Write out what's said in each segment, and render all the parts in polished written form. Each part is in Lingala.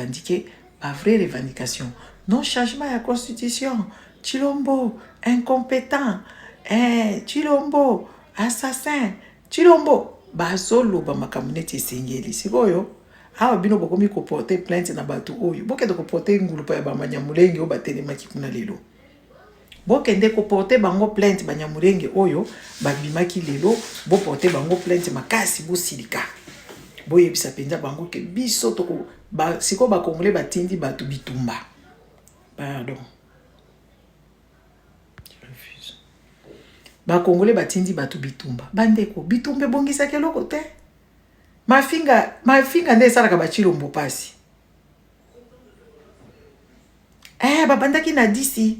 revendiquer ma vraie revendication. Non changement à la constitution. Chilombo, incompétent. Chilombo, assassin. Chilombo. Bazolo ba makamuneti singeli. Sikoyo. Awa bino bokomi ko porter plainte na batu oyo. Bokende ko porter ngulupa ya bamanyamulenge o batelemaki kuna lelo. Bokende ko porter bango plainte banyamulenge oyo babimaki lelo, bo porter bango plainte makasi bo silika. Boyebisa penza bango ke biso toko ba siko ba kongole batindi batu bitumba. Pardon. Je refuse. Ba kongole batindi batu bitumba. Bandeko bitumbe bongisa keloko te. Mafinga nde salaka bachilombo pasi. Babandaki na disi.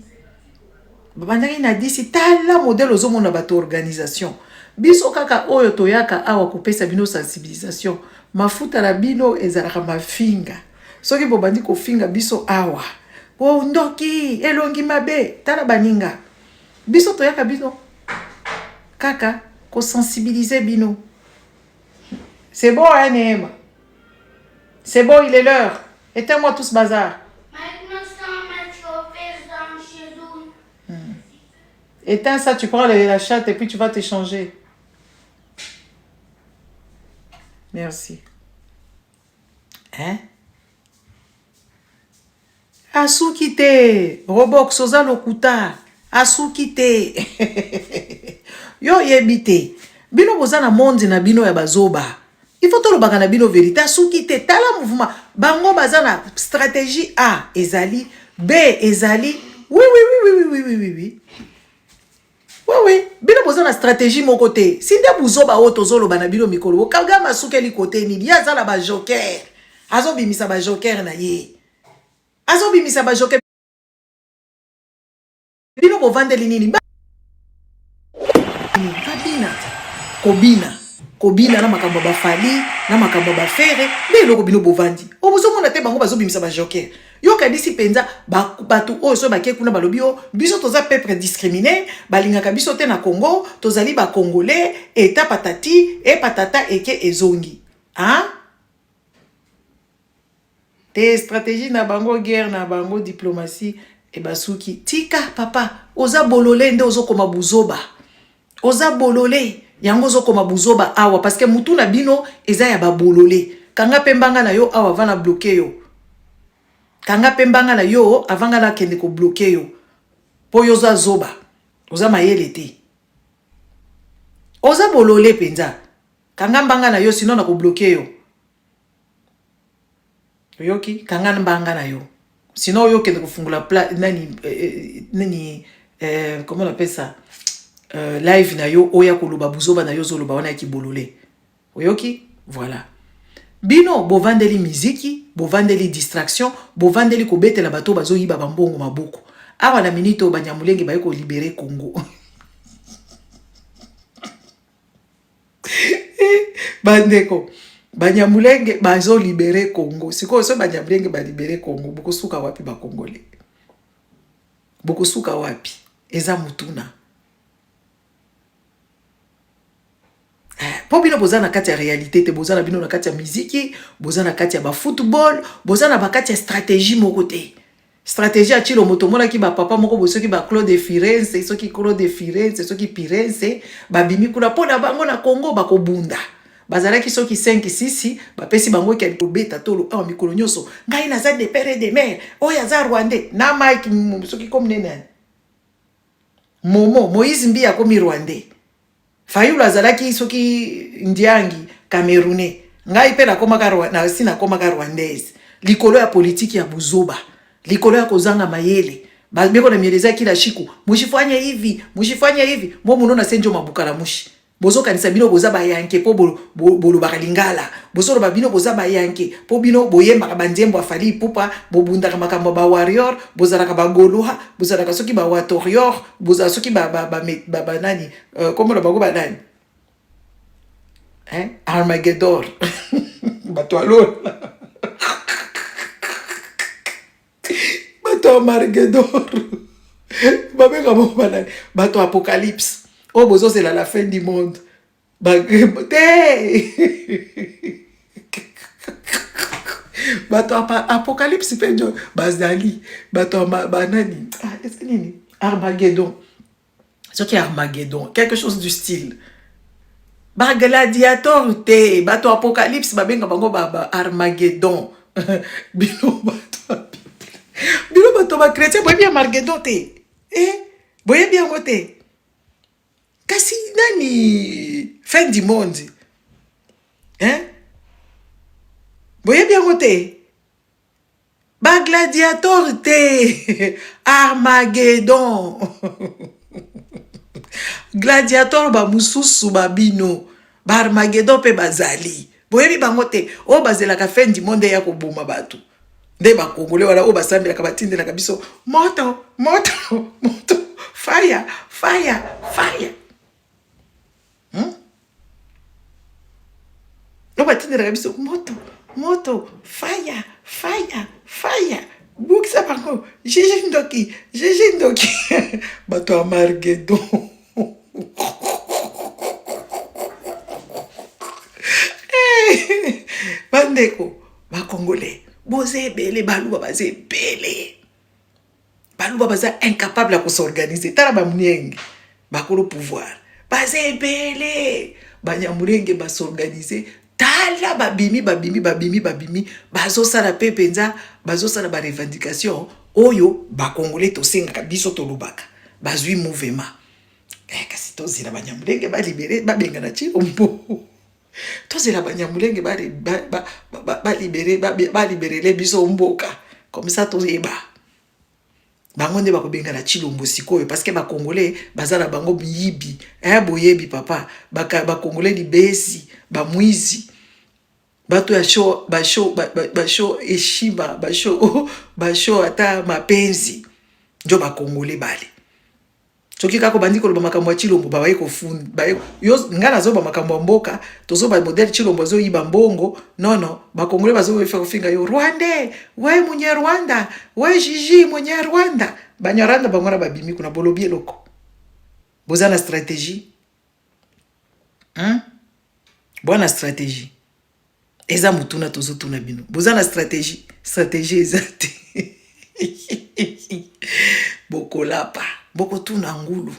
Babandaki na disi tala modèle ozomona bato organisation. Biso kaka oyo toyaka awa kopesa bino sensibilisation. Mafuta la bino ezalaka mafinga. Soki bobandi ko finga biso awa. O ndoki elongi mabe tala baninga. Biso toyaka bino kaka ko sensibiliser bino. C'est bon, hein, Néma? C'est bon, il est l'heure. Éteins-moi tout ce bazar. Maintenant, sans mettre chauffeur dans chez nous. Éteins ça, tu prends la chatte et puis tu vas t'échanger. Merci. Hein? Asukite. Robox, Soza Lokuta. Asukite. Yo yebite. Bino bozana monde na bino ya bazoba. Il faut tout le bagana bino vérité. Asukite. Tala mouvement. Bango bazana stratégie A. Ezali. B. Ezali. Oui. Oui. Bino bozana stratégie mon côté. Sinde buzoba oto zolo bana bino mikolo. Kaga masuke li côté ni. Ya zala ba joker. Azo bimisa ba joker na ye. Azo bimisa ba joker. Bino bo vandeli nini. Kobina na makambo ba fali na makambo ba fere be loko bino bovandi obozo mona te bango bazo bimisa ba joker yo kadisi penza batu o so bakie kuna balobi o biso toza peuple discriminé balinga biso te na Congo tozali ba congolais eta patati e patata eke ezongi hein te stratégie na bango guerre na bango diplomatie e basuki tika papa oza bolole nde ozo koma buzoba oza bolole yango zo koma buzoba awa parce que mutu na bino eza ya babolole kanga pembanga na yo awa vana bloquer yo kanga pembanga na yo avanga na kende ko bloquer yo po yo za zoba oza mayele te oza bolole penza kanga mbanga na yo sino na ko bloquer yo yoki kanga mbanga na yo sino yo kende ko fungula comment on appelle ça live na yo oya koloba buzoba na yo zoloba wana ki bolole oyoki voilà bino bovandeli miziki bovandeli distraction bovandeli kobetela bato bazo yiba bambongo maboko awa na minute banyamulenge bayeko libérer Congo bandeko banyamulenge bazo libérer Congo siko so banyamulenge ba libérer Congo boko suka wapi ba congolais boko suka wapi eza mutuna. Po bino bozana kati ya réalité te bozana bino na kati ya muziki bozana kati ya ba football bozana ba kati ya stratégie moko te stratégie a chilo moto mona ki ba papa moko bosoki ba Claude Firenze soki Claude Firenze soki Firenze ba bimi kuna pona bango na Congo ba kobunda bazalaki soki 5 6 ba pesi bango ki beta tolo a mikolo nyoso ngai na za de père de mère oya za Rwandais na Mike soki comme nene Momo Moïse Mbia komi Rwandais Fayulu azalaki soki ndiangi Camerounais ngai pe na koma na sina koma Rwandaise likolo ya politique ya buzoba likolo ya kozanga mayele beko na mieleza kila shiku mushifanye hivi mo muno na senjo mabukala mushi bozo kanisa bino boza ba yanke po bolo bakalingala bozo ba bino boza ba yanke po bino boyemba banzembo afali pupa bobunda makambo ba warrior bozala ka ba goloha bozala ka soki ba warrior bozala soki ba nani comment le bago ba nani Armageddon bato alone bato Armageddon babeka mo banani bato apocalypse oh bozo c'est la fin du monde bato apocalypse pe njo bazali bato banani est-ce que nini Armageddon ce qui est Armageddon quelque chose du style ba gladiator te bato apocalypse babenga bango ba Armageddon bino bato ba chrétien boyebi Armageddon te boyebi yango te kasi nani fin du monde boyebi yango te ba gladiator te Armageddon gladiator ba mususu ba bino ba Armageddon pe bazali boyebi bango te o bazelaka fin du monde ya koboma bato nde ba Congolais wala o basambelaka batindelaka biso moto fire o batindelaka biso moto fire bukisa bango Gigi Ndoki bato ya Armageddon bandeko bakongolais boza ebele baluba baza ebele baluba baza incapable ya kosorganize tala bamunienge bakolo pouvoir baza ebele banyamulenge basorganize tala babimi bazosala pe penza bazosala barevendication oyo bakongolais tosengaka biso tolobaka bazwi mouvement kasi tozela banyamulenge balibere babengana Chilombo tozela banyamulenge baliberele biso mboka comme ça toyeba bango nde bakobengana Chilombo sikoyo parce que bakongolais bazala bango biyibi boyebi papa bakongolais libesi bamwizi bato ya show eshima bashow ata mapenzi njo bakongolais bale soki kako bandi koloba makambo ya Chilombo babaye kofunda yo ngana zo ba makambo ya mboka tozo ba modèle Chilombo zo yiba mbongo non bakongolais bazo fe kofinga yo Rwanda we munye Rwanda we Gigi munye Rwanda banyaranda bangona babimi kuna bolobi eloko bozana stratégie bwana stratégie eza mutuna tozo tuna bino bozana stratégie ezate bokolapa boko tuna ngulu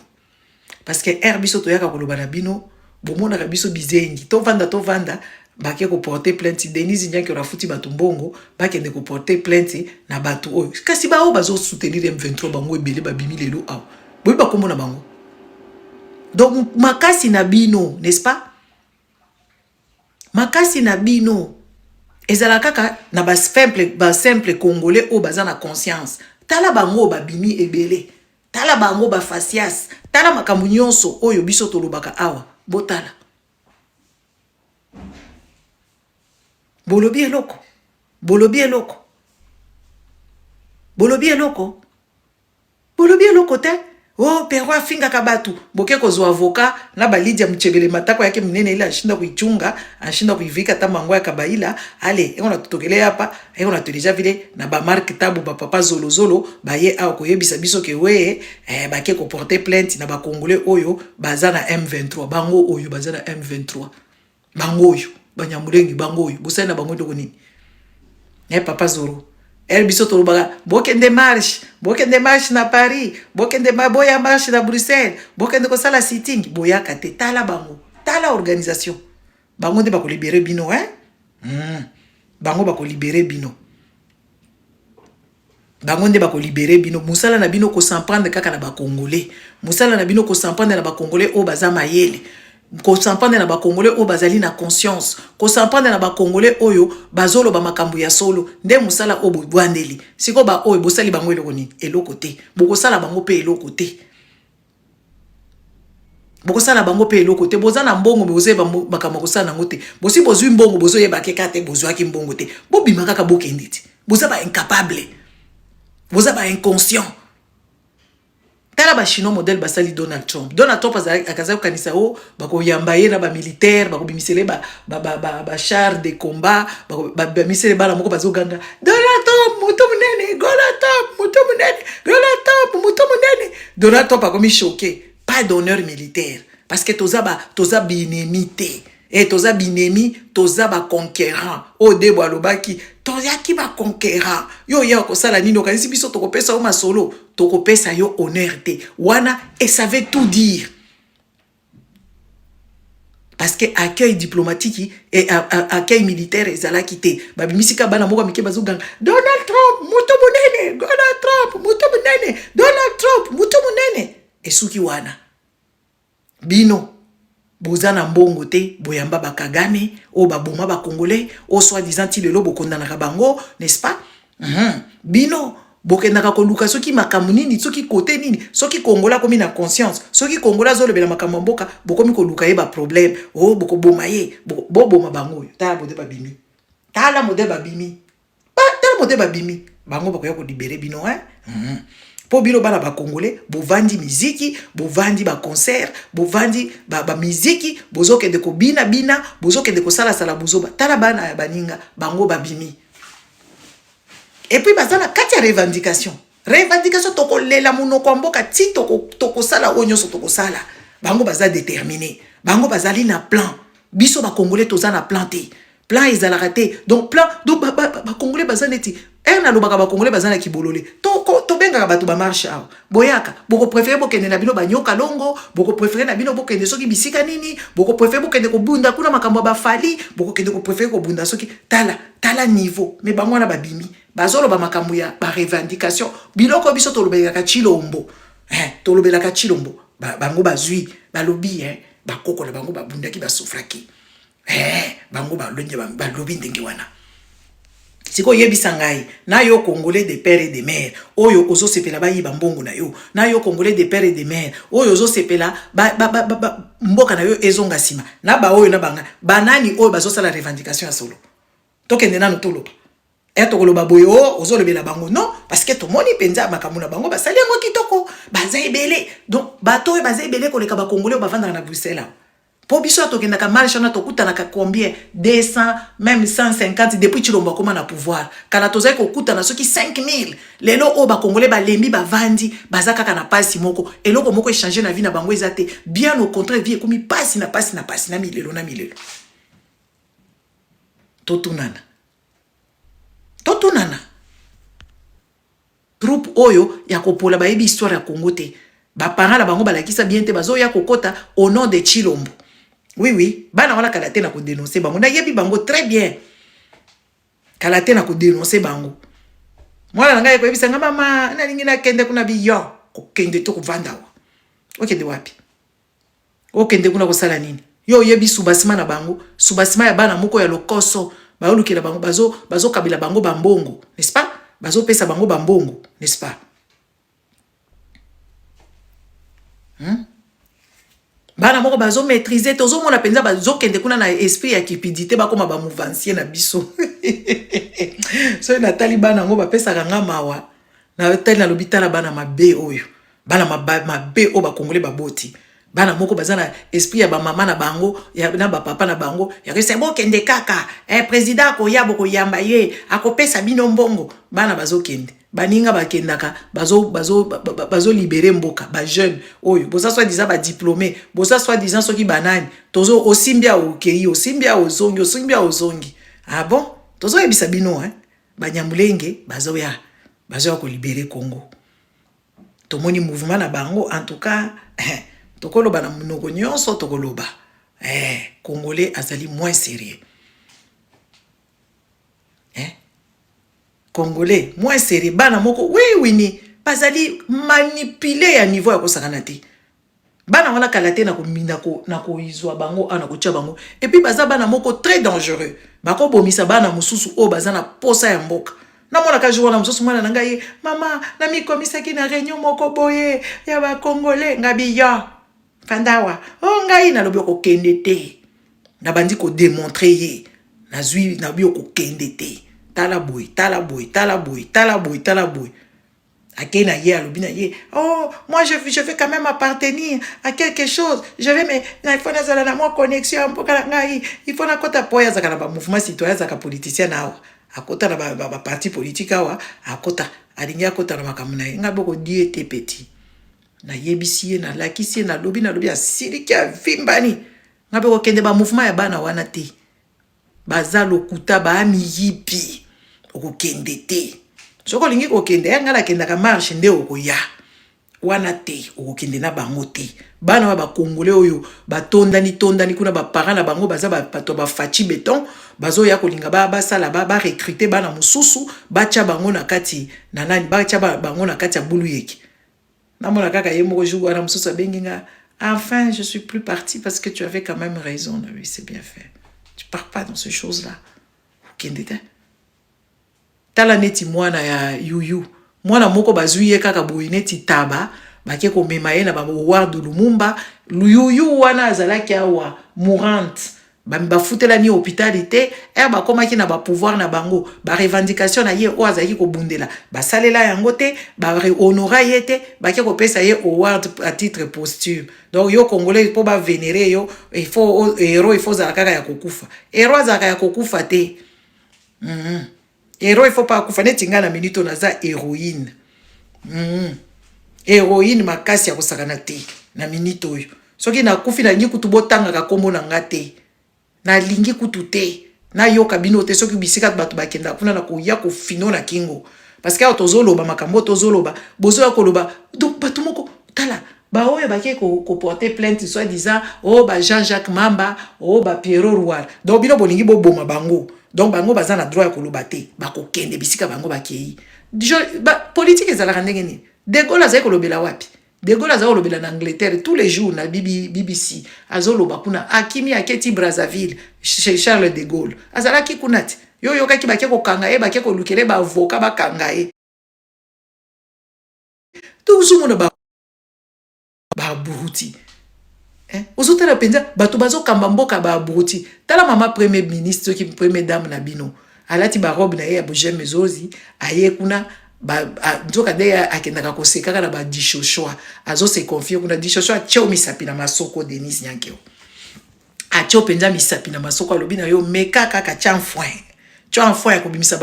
parce que biso toyaka koloba na bino bomona ka biso bizengi to vanda bake ko porter plainte Denise Nyanki rafuti bato mbongo bake ne ko porter plainte na bato oyo kasi ba o bazo soutenir M23 bango ebele babimi lelo aw boyi bakomona bango donc makasi na bino n'est-ce pas makasi na bino ezala kaka na ba simple congolais o baza na conscience tala bango babimi ebele tala bango ba facias tala makambo nyonso oyo biso tolobaka awa botala bolobi eloko te perwa finga kabatu boke kozo avocat na balidia mchebele matako yake minene ile ashinda kuichunga ashinda kuivika tamango ya kabaila ale ngona tutokele hapa ngona tulija vile na ba marque tabu ba papa zolozolo baye a koyebisa biso ke we bake ko porter plainte na ba congolais oyo baza na M23 bango oyo baza na M23 bango oyo banyamulengi bango oyo bosana bango ndoko nini papa zoro biso tolobaka bokende marche na Paris bokende boya marche na Bruxelles bokende ko sala sitting boyaka te tala bango tala organisation bango nde bako libérer bino bango bako libérer bino musala na bino ko s'emprendre kaka na ba congolais musala na bino ko s'emprendre na ba congolais o baza mayele ko s'emprendre na ba congolais o bazali na conscience ko s'emprendre na ba congolais oyo bazolo ba makambo ya solo nde musala o bwandeli siko ba oyo bosali bango eloko ni eloko te bokosala bango pe eloko te bozana mbongo boze ba makambo kosala nango te bosi bozwi mbongo bozo yeba keka te bozwaki mbongo te bobima kaka bokendi ti boza ba incapable boza ba inconscient tala ba chinois modèle basali Donald Trump akaza kanisa o bako yamba ye na ba militaire bako bimisele ba char de combat ba misele bala moko bazoganga Donald Trump muto munene Donald Trump akomi choqué pas d'honneur militaire parce que toza binemité Et toza binemi, toza ba conquérant. O debo alobaki, toza ki ba conquérant. Yo ya ko sala nino kanisi biso tokopesa o masolo, tokopesa yo honneur te. Wana et savait tout dire. Parce que accueil diplomatique et accueil militaire ezala quitté. Babi misika bana moko mike bazugang. Donald Trump, muto munene, Donald Trump, muto munene, Donald Trump, muto munene. Esuki wana. Bino bozana mbongo te boyamba bakagame o baboma ba congolais o soi-disant ti lelo bokondana bango, n'est-ce pas? Bino bokendaka koluka soki makambo nini soki kote nini soki kongola komi na conscience soki kongola zolobela makambo mboka bokomi koluka ye ba problème o bokoboma ye boboma bango tala mode babimi tala mode babimi tala mode babimi bango bakoya ko libérer bino po bino bana ba congolais bovandi miziki bovandi ba concert bovandi ba miziki bozokende ko bina bozokende ko sala sala bozoba tala bana ya baninga bango babimi. Et puis bazana kati ya revendication toko lela munoko mboka ti toko sala onyoso toko sala bango baza déterminé bango bazali na plan biso ba congolais toza na planté plan ezala raté donc plan donc ba congolais baza neti na lobaka ba congolais baza na kibolole to benga bato ba marche aw boyaka boko préférer bokende na bino banyoka longo boko préférer na bino bokende soki bisika nini boko préférer bokende ko bunda kuna makambo ba fali boko kende ko préférer ko bunda soki tala niveau mais bango na babimi bazolo ba makambo ya ba revendication biloko biso tolobelaka chilombo tolobelaka chilombo bango bazui balobi bakoko na bango babundaki basufraki bango balonye balobi ndenge wana siko yebisa ngai na yo congolais de père et de mère oyo ozo sepela ba yiba mbongo na yo na yo congolais de père et de mère oyo ozo sepela mboka na yo ezonga sima na ba oyo na banga banani oyo bazo sala revendication ya solo tokende nanu toloba tokoloba boyo ozolobela bango non parce que to moni penza makambo na bango basali yango kitoko baza ebele donc bato oyo baza ebele koleka ba congolais bavandaka na Bruxelles po biso tokenda ka marche na tokutana ka combien 200 même 150 depuis chilomba koma na pouvoir kala tozai ko kutana soki 5000 lelo o ba congolais ba lembi ba vandi baza kaka na pasi moko eloko moko échanger na vie na bango ezate bien au contraire vie komi pasi na milelo totunana troupe oyo ya kopola ba yebi histoire ya Congo te ba parents la bango balakisa bien te bazo ya kokota au nom de Chilombo. Oui bana wana kalate na ko dénoncer bango na yebi bango très bien kalate na ko dénoncer bango mwana ngai ko yebisa nga mama na lingi na kende kuna biyo ko kende to ko vandawa okende wapi okende kuna ko sala nini yo yebi subasima na bango subasima ya bana moko ya lokoso baolukela bango bazo kabila bango bambongo, n'est-ce pas? Bazo pesa bango bambongo, n'est-ce pas? Bana moko bazo maîtriser tozo mona penza bazo kende kuna na esprit ya cupidité bakoma ba mouvancier na biso. So na talibana ngo bapesa kanga mawa na tali na lobitala bana mabe oyo bana mabe o ba congolais baboti bana moko bazana esprit ya ba mama na bango ya na ba papa na bango ya que c'est bon kende kaka président ko yabo ko yamba ye akopesa bino mbongo bana bazo kende baninga bakendaka bazo libérer mboka ba jeune oyo boza soit disant ba diplômé boza soit disant soki banani tozo osimbia okei osimbia ozongi ah bon tozo yebisa bino banyamulenge bazo ya ko libérer Congo tomoni mouvement na bango en tout cas tokoloba na munoko nyonso tokoloba congolais azali moins sérieux congolais moins sérieux bana moko oui ni bazali manipuler ya niveau ya kosakana te bana wana kalate na komina na koizwa bango ana kotia bango et puis baza bana moko très dangereux bako bomisa bana mususu o baza na posa ya mboka na mona ka jour na mususu mwana ngai mama na mi komisaki na réunion moko boye ya ba congolais ngabiya Kandawa, ngai na lobi ko kende te. Na bandi ko démontrer ye. Na zui na bi ko kende te. Tala boy. Akena ye alobi na ye. Oh, moi je vais quand même appartenir à quelque chose. Je vais mais il faut na na moi connexion pour ngai. Il faut na kota poya za kana ba mouvement citoyen za ka politicien na akota na ba parti politique awa akota alingi akota na makamuna ngabo ko die te petit. Na yebisi na lakisi na lobi asiriki ya vimbani ngape kokende ba mouvement ya bana wana te baza lokuta ba miyipi okokende te soko lingi kokende ya ngala kenda ka marche nde okoya wana te okokende na bango te bana wa ba congolais oyo batondani kuna ba parents na bango baza bato ba fachi beton bazo ya kolinga ba sala ba recruter bana mususu bacha bango na kati na nani bacha bango na kati ya bulu yeki na mona kaka ye moko jour wana mususu abenginga enfin je suis plus parti parce que tu avais quand même raison. Oui, c'est bien fait, tu pars pas dans ces choses là okende te tala neti mwana ya yuyu mwana moko bazuye kaka boye neti taba bake ko mema ye na ba Ward Lumumba yuyu wana azalaki awa mourante ba futela ni hôpitalité ba komaki na ba pouvoir na bango ba revendication na ye o azaki ko bundela ba salela yango te ba honora ye te bake ko pesa ye award à titre posthume. Donc yo congolais po ba vénérer yo il faut héros il faut zalaka ya kokufa héros zalaka ya kokufa te héros il faut pas kufa neti ngana minute naza héroïne héroïne makasi ya kosakana te na minute oyo soki na kufi na ngi kutu botanga ka kombo na ngate na lingi kutu te na yoka bino te soki bisika bato bakenda kuna na koya ko fino na kingo parce que tozoloba makambo tozoloba bozo ya koloba donc bato moko tala ba oyo bake ko porter plainte soit disant oh ba Jean-Jacques Mamba oh ba Pierrot Roual donc bino bolingi bo boma bango donc bango baza na droit ya koloba te bakokende bisika bango bakei politique ezalaka ndenge nini De Gaulle azali kolobela wapi De Gaulle azali kolobela na Angleterre tous les jours na BBC azoloba kuna akimi aketi Brazzaville chez Charles de Gaulle azalaki kuna te yo yokaki bake kokanga ye bake kolukele ba avocat bakanga ye tuzumuna ba buruti ozotala penza bato bazokamba mboka ba buruti tala mama premier ministre qui première dame na bino alati ba robe na ye ya bojem mezozi aye kuna nzoka nde akendaka kosekaka na ba dishoshwa azo se confie kuna dishoshwa tio misapi na masoko Denis Nyankeo atio penza misapi na masoko alobi na yo meka kaka chanfoin ya kobimisa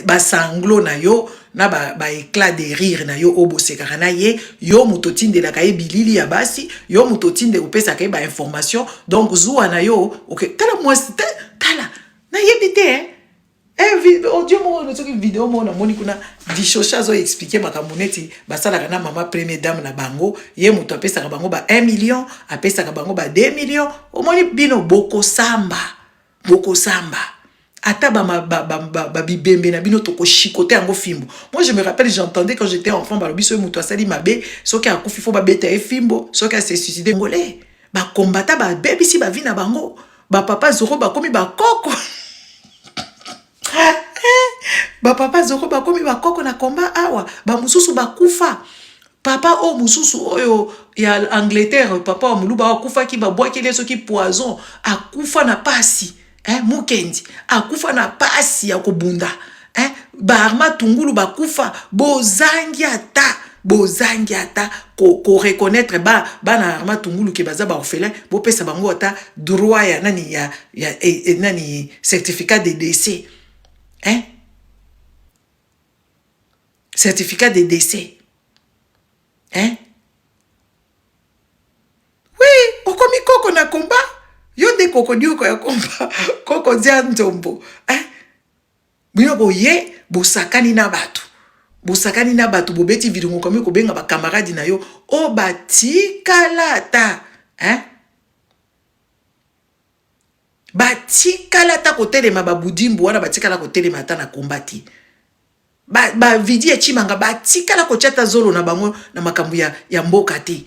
ba sanglo na yo na ba éclat de rire na yo obosekaka na ye yo mutotinde la kaye bilili ya basi yo mutotinde upesa kaye ba information donc zuwa na yo okay tala moi tala na yebite audio mo no soki video mo na moni kuna dishosha zo expliquer makamuneti basala kana mama première dame na bango ye muto apesa ka bango ba 1 million apesa ka bango ba 2 millions o moni bino boko samba ata ba bibembe na bino toko chicoter yango fimbo. Moi je me rappelle j'entendais quand j'étais enfant ba biso muto asali mabe soki akufi fo ba beta e fimbo soki a se suicider ngolé ba combattre ba bébé si ba vie na bango ba papa zoro ba komi ba koko ba papa zoko ba komi ba koko na komba awa ba mususu ba kufa papa o mususu oyo ya Angleterre papa o muluba akufa ki ba boaki leso ki poison akufa na pasi mukendi akufa na pasi ya kobunda ba arma tungulu ba kufa bozangi ata ko reconnaître ba na arma tungulu ke baza ba orphelin bo pesa bango ata droit ya nani ya nani certificat de décès certificat de décès oui okomi koko na komba yo de koko dioko ya komba koko dia nzombo bino boye bosakani na bato bobeti vidungo komi kobenga ba camarade na yo o batikalata batikalata kotelema babudimbu wana batikala kotelema ata na kombati ba vidi echimanga batikala kochata zolo na bango na makambu ya mboka te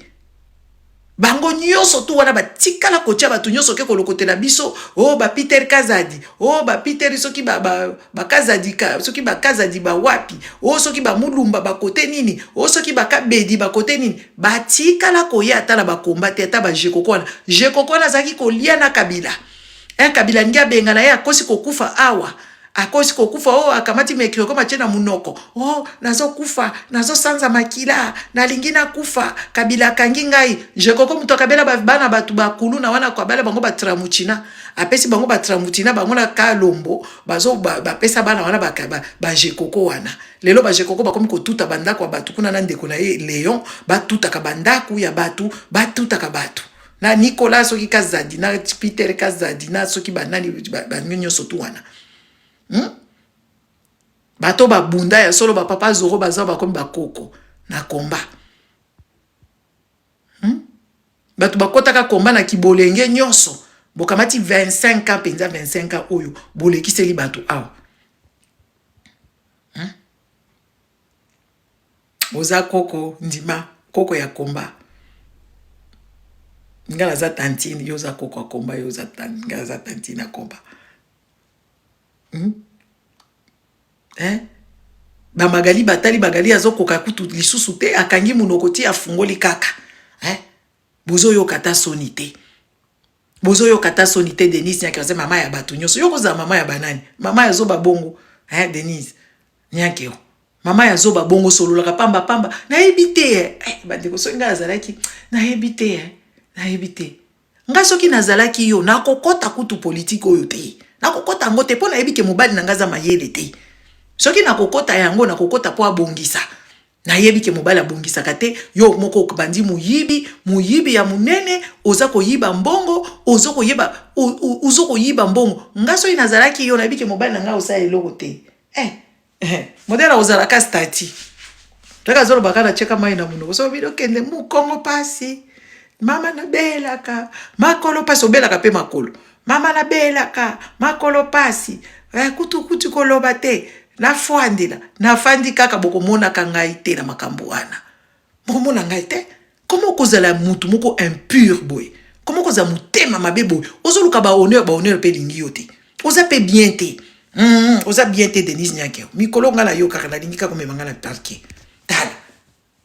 bango nyoso tu wana batikala kocha batu nyoso ke kolokotela biso ba Peter Kazadi ba Peter soki ba Kazadi soki ba Kazadi ba wapi soki ba mulumba ba kote nini soki ba kabedi ba kote nini batikala koya ata na ba kombate ata ba jekokona zaki kolia na Kabila Kabila ngia benga na ye akosi kokufa awa akosi kokufa akamati mekiro koma chena munoko nazo kufa nazo sanza makila na lingina kufa Kabila kangi ngai je koko muto kabela bana batu bakulu na wana kwa bala bango batramuchina apesi bango batramuchina bango na kalombo bazo bapesa bana wana ba je koko wana lelo ba je koko bakomi kotuta bandako batu kuna na ndeko na ye Leon batuta ka bandaku ya batu batuta ka batu na Nicolas soki kazadi na Peter kazadi na soki banani banyo sotu wana bato babunda ya solo ba papa zoro baza ba comme bakoko na komba bato bakotaka komba na kibolenge nyonso bokamati 25 ans penza 25 ans oyo bolekiseli bato awa oza koko ndima koko ya komba ngala za tantine yo za koko ya komba yo za tantine ngala za tantine ya komba ba magali batali bagali azokoka kutu lisusu te akangi munokoti afungoli kaka bozo yo kata sonite bozo yo kata sonite Denise nyake mama ya batu nyoso yo koza mama ya banani mama ya zoba bongo Denise nyake mama ya zoba bongo solola pamba pamba na ebite bandeko so nga azalaki na ebite nga soki nazalaki yo nakokota kutu politique oyo te nakokota ngo te pona ebike mobali na ngaza mayele te soki nakokota yango nakokota po abongisa na yebike mobali abongisa kate yo moko bandi muyibi ya munene oza koyiba mbongo ozo koyiba mbongo nga so inazalaki yo na yebike mobali na nga osa eloko te modela ozalaka stati taka zolo bakana cheka mai na muno so bido kende mu Kongo pasi mama na belaka makolo pasi obelaka pe makolo mama na belaka makolo pasi kutu koloba te na fandi kaka bokomona kangai te na makambo wana bokomona ngai te komo kozala mutu moko impur boy komo koza mutema mabe boy ozoluka ba honneur pe lingi yo te oza pe bien te oza bien te Denise nyake mikolo ngala yo kaka na lingi kaka memanga na parquet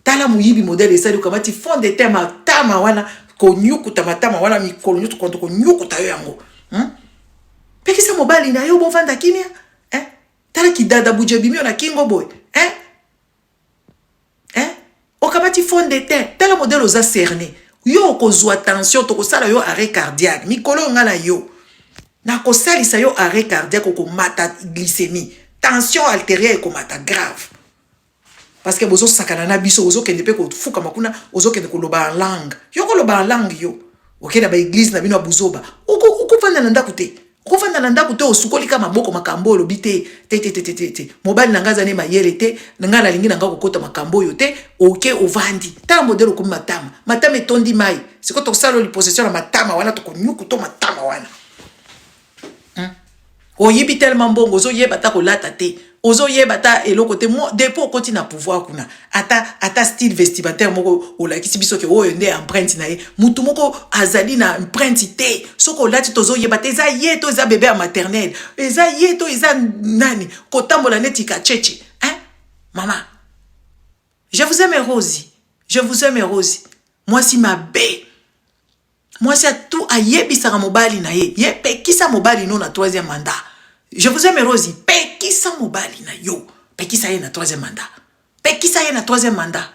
tala muyibi modèle esali kamati fond de tema tama wana ko nyukuta matama wana mikolo nyutu konto ko nyukuta yo yango pekisa mobali na yo bovanda kimia tala kidada bujebi mio na kingo boy okamati fond de terre tala modèle oza cerné yo kozwa tension to kosala yo arrêt cardiaque mikolo ngala yo na kosalisa yo arrêt cardiaque ko mata glycémie tension artérielle ko mata grave parce que bozo sakana na biso ozo kende pe ko fuka makuna ozo kende ko loba en langue yo ko loba en langue yo okenda ba église na bino abuzoba ukufanda na ndaku te ukufanda na ndaku te osukoli kama maboko makambo lobi te mobali na ngaza ne mayele te ngala lingi na ngako kota makambo yo te oke ovandi ta modelo ko matama etondi mai siko to salo li possession na matama wana to ko nyuku to matama wana oyibi tellement bongo ozo yeba ta ko lata te ozo yeba ta eloko te mo depo koti na pouvoir kuna ata style vestimentaire moko olakisi biso ke oyo nde empreinte na ye mutu moko azali na empreinte te soko lati tozo yeba te eza yeto eza bébé à maternelle eza yeto eza nani kotambola neti kacheche maman je vous aime Rosie moi si ma bé moi c'est tout ayebisa mobali na ye pekisa mobali no na 3e mandat. Je vous aime Rosie, pekisa mobali na yo, pekisa ye na 3e mandat. Pekisa ye na 3e mandat.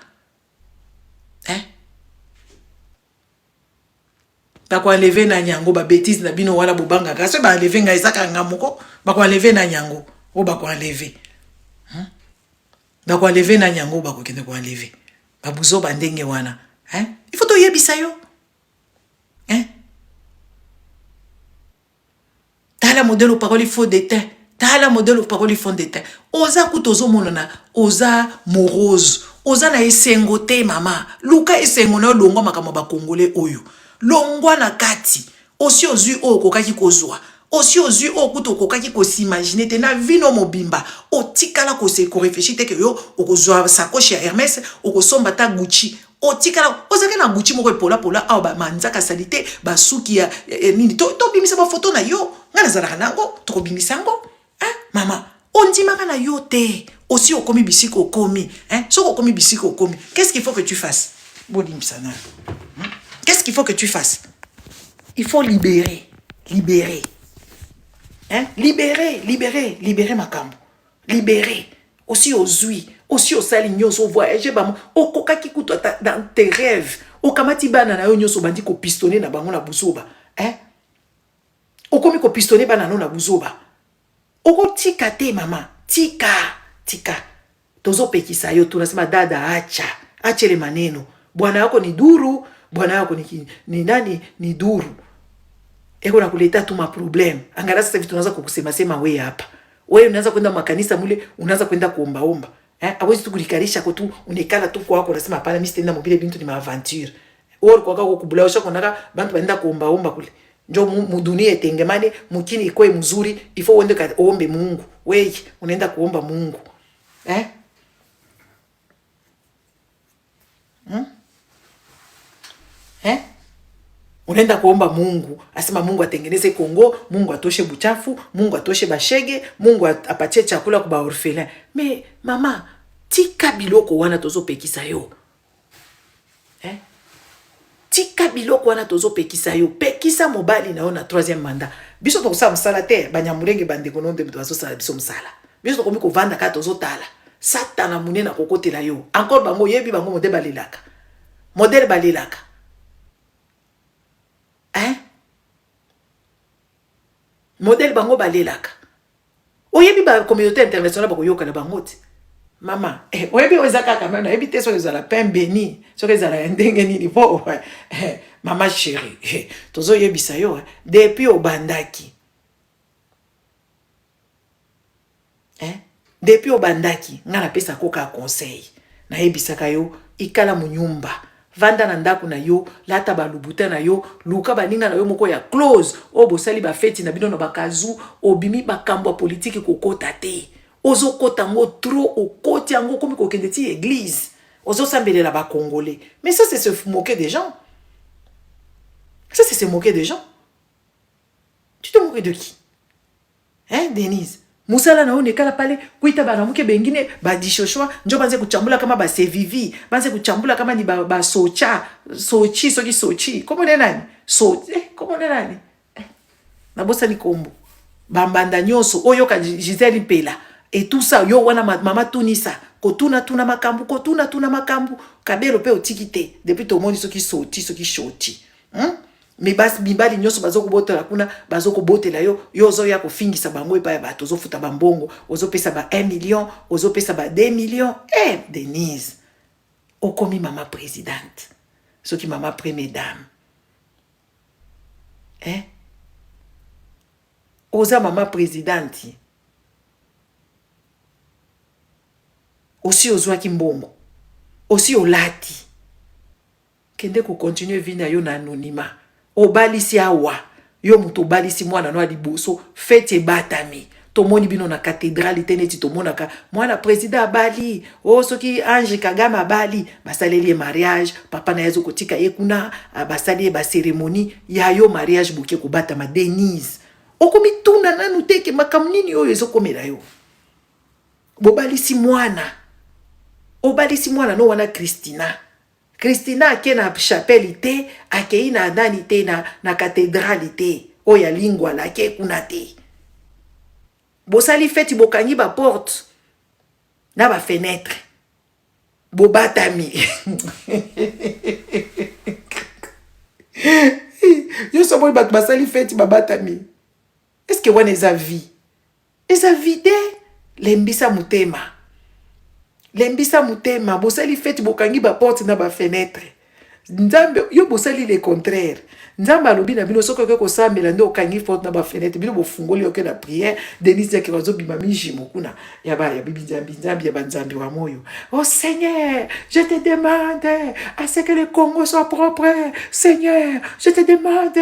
Bako enlever na nyango ba bêtise na bino wala bobanga kaso ba enlever nga isaka ngamoko, bako enlever na nyango, o bako enlever. Bako enlever na nyango bako kende ko enlever. Babuzo bandenge wana, il faut to yebisa yo. Tala modèle au parole faux d'éteint. Tala modèle au parole fond d'éteint. Oza kutozo monona, oza morose. Oza na esengote mama. Luka esengona longwa makama ba Congolais oyo. Longwa na kati. Osi ozu o kokaki kozwa. Osi ozu o kuto kokaki ko s'imaginer te na vino mobimba. O tikala ko se ko réfléchir te ke yo o kozwa sacoche ya Hermès, o kosomba ta Gucci. Otikala ozake na Gucci moko pola awa ba manzaka salite ba suki ya nini to bimisa ba photo na yo ngana zalaka nango to bimisa ngo mama ondimaka na yo te aussi okomi bisiko okomi soko okomi bisiko okomi qu'est-ce qu'il faut que tu fasses bodimisa na qu'est-ce qu'il faut que tu fasses il faut libérer makambo libérer aussi ozui aussi au sali nyoso voyager bamo okokaki kutu dans tes rêves okamati bana na yo nyoso bandi ko pistonner na bango na buzoba okomi ko pistonner bana no na buzoba okotika te mama tika tozo pekisa yo tunasema dada acha le maneno bwana yako ni duru bwana yako ni nani, ni duru eko na kuleta tu ma problem. Angalia sasa hivi tunaanza kukusema wewe hapa, wewe unaanza kwenda makanisa mule, unaanza kwenda kuomba hawezi tu kulikarisha kwa tu unekala tu kwako unasema hapana, mimi sitaenda mbele bintu ni maaventure or kwa kako kubula usha konaka bantu baenda kuomba kule. Njo mudunia etengemane mukini ikoe mzuri, ifo uende kaombe Mungu. Wewe unaenda kuomba Mungu. Unaenda kuomba Mungu, asema Mungu atengeneze Kongo, Mungu atoshe buchafu, Mungu atoshe bashege, Mungu apatie chakula kwa orphelin. Mais mama, tika biloko wana tozo pekisa yo. Tika biloko wana tozo pekisa yo. Pekisa mobali na ona 3e mandat. Biso to kusala msala te, banyamurenge bandeko nonde mtu bazo sala biso msala. Biso to komi ko vanda ka tozo tala. Satana munena kokotela yo. Encore bango yebi bango modele balelaka. Modele balelaka. Modèle bango balelaka. Oyebi ba communauté internationale ba koyoka na bango ti. Mama, oyebi ozaka quand même, oyebi te so ezala pain béni, so ezala ndenge nini po. Mama chérie, tozo yebisa yo depuis obandaki. Depuis obandaki, ngana pesa koka conseil. Na yebisaka yo ikala munyumba. Vanda na ndako na yo, lata balubuta na yo, luka baninga na yo moko ya close, bosali ba feti na bino na bakazu, obimi bakambo politique kokota te. Ozo kota ngo trop okoti ango komi kokende ti église. Ozo sambelela ba congolais. Mais ça c'est se moquer des gens. Ça c'est se moquer des gens. Tu te moques de qui? Denise? Musala na one kala pale kuita banamuke bengine ba dishoshwa njo banze kuchambula kama ba sevivi, banze kuchambula kama ni ba sochi sochi. Komo ne nani? Komo ne nani? Na bosa ni kombo. Bambanda nyoso oyo ka Giselle Pela et tout ça yo wana mama tunisa kotuna makambu kabelo pe otikite depuis to monde soki shoti. Mibali nyoso bazoko botela kuna bazoko botela yo zo ya kofingisa bango epa ya bato zo futa bambongo ozo pesa ba 1 million ozo pesa ba 2 millions. Denise okomi mama présidente soki mama première dame oza mama présidente aussi ozwa kimbongo aussi olati kende ko continuer vie na yo na anonymat. Obalisi awa yo muto obalisi mwana no aliboso fete batami tomoni bino na cathédrale teneti tomonaka mwana président abali soki Ange Kagame abali basaleli mariage papa na yazo kotika yekuna basali ba cérémonie ya yo mariage buke ko batama. Denise okomi tuna nanu teke makamnini oyo ezokomela yo bobalisi mwana no wana Christina ake na chapelle te, ake na nani te na cathédrale te, oya lingwa la ake kuna te. Bosali feti bokangi ba porte na ba fenêtre. Bobatami. Yo sobo bat basali feti babatami. Est-ce que wana eza vie? Eza vide lembisa mutema. Lembisa mutema, bosali feti bokangi ba porte na ba fenêtre. Nzambe yo bosali le contraire. Nzambe alobi na bino soko ko sambela ndo okangi porte na ba fenêtre bino bofungoli oke na prière. Denise ya kirozo bima mijimo kuna ya bibi nzambi ya banzambi wa moyo. Oh Seigneur, je te demande à ce que le Congo soit propre. Seigneur, je te demande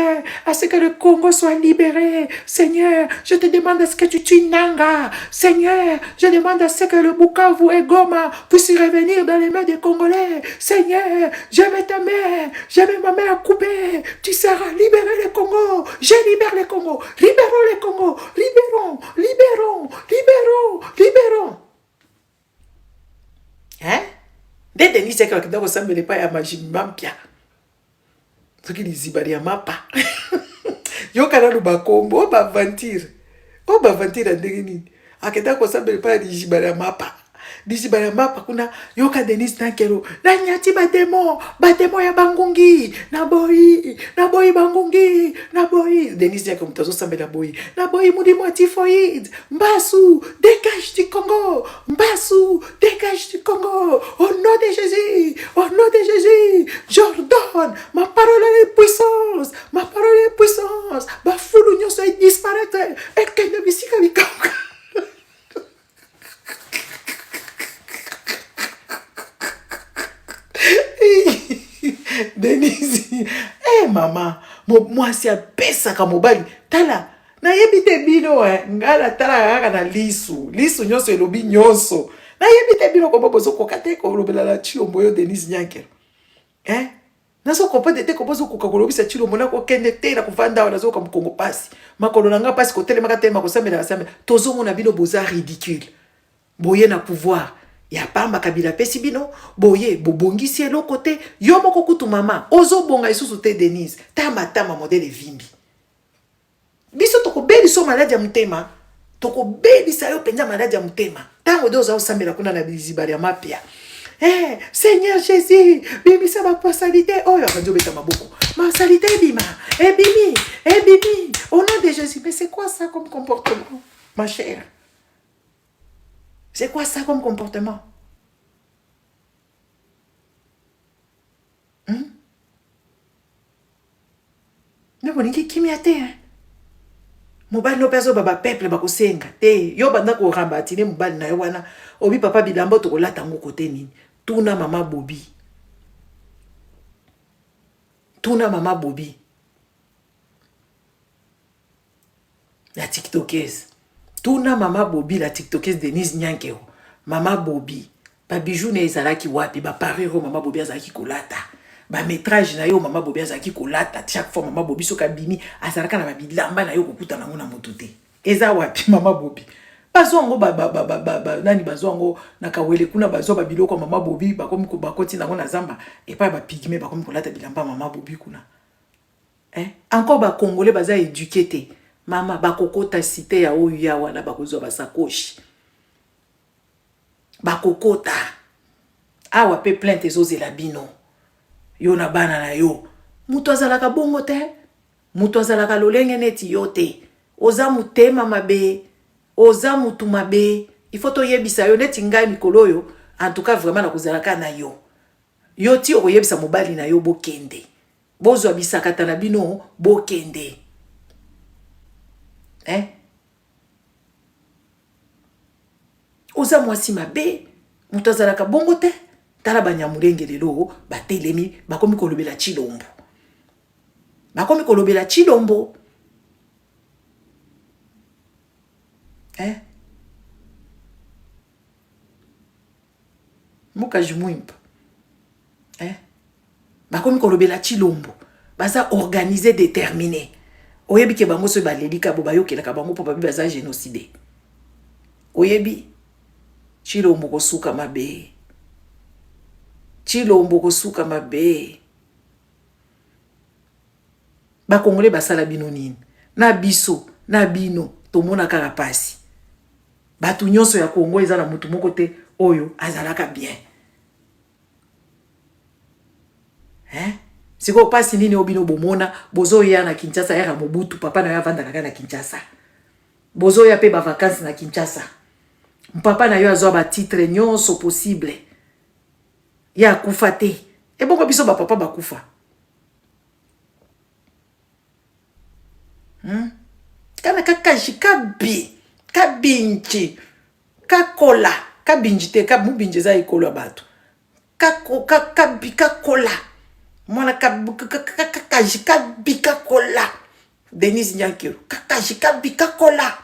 à ce que le Congo soit libéré. Seigneur, je te demande à ce que tu tues Nanga. Seigneur, je demande à ce que le Bukavu et Goma puissent revenir dans les mains des Congolais. Seigneur, je mets ta main, je mets ma main à couper. Tu seras libéré le Congo. Je libère le Congo. Libérons le Congo. Libérons. De Denise ya kwa kidogo sambele pa ya majimampia. Soki lizibari ya mapa. Yo kana lubakombo, oba vantire ndenge nini. Akenda kwa sambele pa ya lizibari ya mapa. Lizibari ya mapa kuna yoka Denise nankero. Na nyati batemo ya bangungi. Na boy bangungi. Na boy. Denise ya kumtazo sambele boy. Na boy mudimo tifoid. Mbasu, dégage du Congo. Mbasu, dégage du Congo. Au nom de Jésus. J'ordonne téléphone. Ma parole est puissance. Ma parole est puissance. Ma foule nyonso est disparaître. Et qu'elle ne bisika bikanga. Denise, maman, moi si apesaka mobali tala nayebi te bino ngala tala kaka na lisu nyonso elobi nyonso nayebi te bino kobo bozokoka te kolobela la Chilombo yo Denise Nyankelo nazo kopete te kobo zokoka kolobisa Chilombo na kokende te na kuvanda wana zoka mkongo pasi makolo nanga pasi kotelemaka te makosambela tozomona bino boza ridicule boye na pouvoir ya pamba kabila pesi bino boye bobongisi eloko te yo moko kutu mama ozo bonga isusu te Denise tama modele vimbi biso tokobelisa maladi ya mutema tokobelisa yo penza maladi ya mutema tango de oza osambela kuna na bizibali ya mapia Seigneur Jésus bimisa baposalite oyo akazobeta maboko masalite ebimi au nom de Jésus. Mais c'est quoi ça comme comportement ma chère? C'est quoi ça comme comportement? Mais bon, qui m'y a été, mobile no perso baba peuple bakosenga te yo banda ko ramba tine mobile na yo wana obi papa bilamba to kolata ngo kote nini tuna mama Bobi la tiktokeuse tuna mama Bobi la tiktokeuse Denise Nyankelo mama Bobi ba bijou ne ezalaki wapi ba parure mama Bobi azalaki kolata ba métrage na yo mama Bobi azalaki kolata chaque fois mama Bobi soka bimi azalaka na bilamba na yo kokuta nango na motuté eza wapi mama Bobi bazongo nani bazongo na kawele kuna bazo ba biloko mama Bobi bakomi ko bakoti nango na zamba et pas ba pigme bakomi kolata bilamba mama Bobi kuna encore ba congolais baza éduqué te mama bakokota cité ya oyo ya wana bakozwa basakoshi bakokota awa pe plainte ezozela bino yo na bana na yo mutu azalaka bongo te mutu azalaka lolenge neti yo te oza mutema mabe oza mutu mabe il faut toyebisa yo neti ngai mikolo yo en tout cas vraiment na kozalaka na yo yo ti okoyebisa mobali na yo bokende bozwa bisakata na bino bokende oza mwasi mabe mutu azalaka bongo te tala banyamulenge lelo batelemi bakomi kolobela Chilombo muka jumuimpa bakomi kolobela Chilombo baza organisé déterminé oyebi ke bango so balelika bo bayokelaka bango po babi baza génocide oyebi Chilombo kosuka mabe Chilombo kosuka mabe ba Congolais basala bino nini na biso na bino tomona kaka pasi batu nyonso ya Congo eza na mutu moko te oyo azalaka bien siko pasi nini obino bomona bozo ya na Kinshasa ya Mobutu papa na ya vanda na Kinshasa bozo ya pe ba vacances na Kinshasa papa na yo azwa ba titre nyonso possible ya kufa te ebongo biso ba papa bakufa kana kakashi kabinchi kakola kabinji te kabinji za ikolo bato kakola mwana kakashi kakola Denise Nyankelo kakashi kakola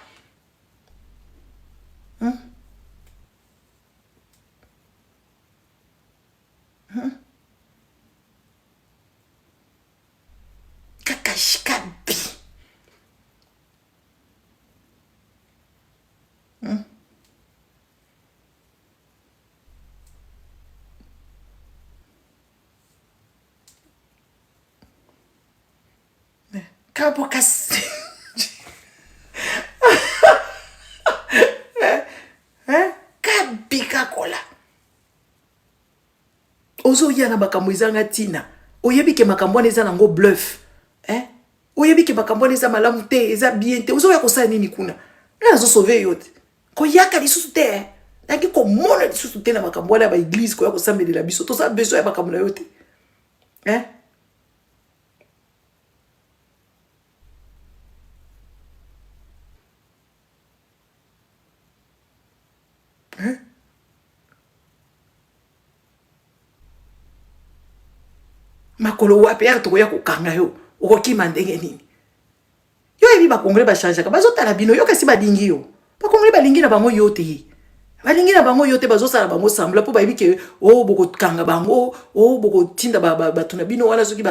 kakashikabi kabokasi kabika kola ozo yana bakambo ezanga tina oyebi ke makambo eza nango bluff oyebi ke makambo eza malamu te eza bien te ozo ya kosala nini kuna na zo sauver yote ko yaka lisusu te naki ko mona lisusu te na makambo ya ba église ko ya kosambelela biso to sa besoin ya makambo na yote makolo wapi ya tokoya kokanga yo okokima ndenge nini yo ebi bakongole bachangeaka bazotala bino yo kasi balingi yo bakongole balingi na bango yo te balingi na bango yo te bazosala bango sambla mpo bayebi ke bokokanga bango bokotinda bato na bino wana soki